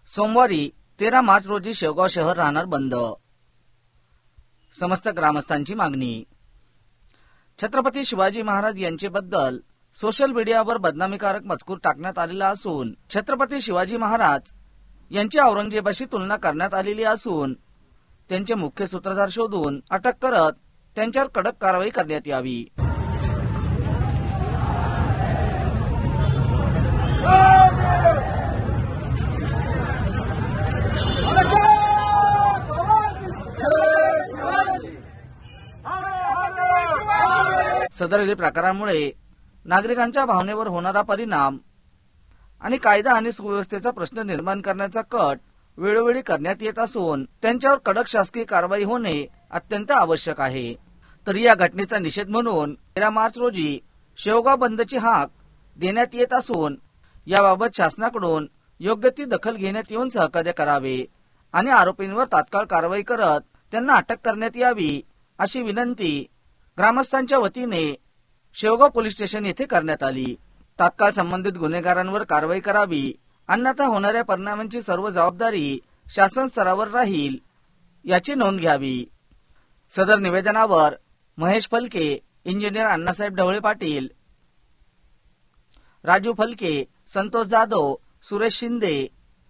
सोमवारी 13 मार्च रोजी शेवगाव शहर राहणार बंद। समस्त ग्रामस्थांची मागणी। छत्रपती शिवाजी महाराज यांच्याबद्दल सोशल मीडियावर बदनामीकारक मजकूर टाकण्यात आलेला असून छत्रपती शिवाजी महाराज यांची औरंगजेबाशी तुलना करण्यात आलेली असून त्यांचे मुख्य सूत्रधार शोधून अटक करत त्यांच्यावर कडक कारवाई करण्यात यावी। सदर प्रकारामुळे नागरिकांच्या भावनेवर होणारा परिणाम आणि कायदा आणि सुव्यवस्थेचा प्रश्न निर्माण करण्याचा कट वेळोवेळी करण्यात येत असून त्यांच्यावर कडक शासकीय कारवाई होणे अत्यंत आवश्यक आहे। तर या घटनेचा निषेध म्हणून 13 मार्च रोजी शेवगाव बंदची हाक देण्यात येत असून याबाबत शासनाकडून योग्य ती दखल घेण्यात येऊन सहकार्य करावे आणि आरोपींवर तात्काळ कारवाई करत त्यांना अटक करण्यात यावी अशी विनंती ग्रामस्थांच्या वतीने शेवगाव पोलीस स्टेशन येथे करण्यात आली। तात्काळ संबंधित गुन्हेगारांवर कारवाई करावी अन्यथा होणाऱ्या परिणामांची सर्व जबाबदारी शासन स्तरावर राहील याची नोंद घ्यावी। सदर निवेदनावर महेश फलके, इंजिनियर अण्णासाहेब ढवळे पाटील, राजू फलके, संतोष जाधव, सुरेश शिंदे,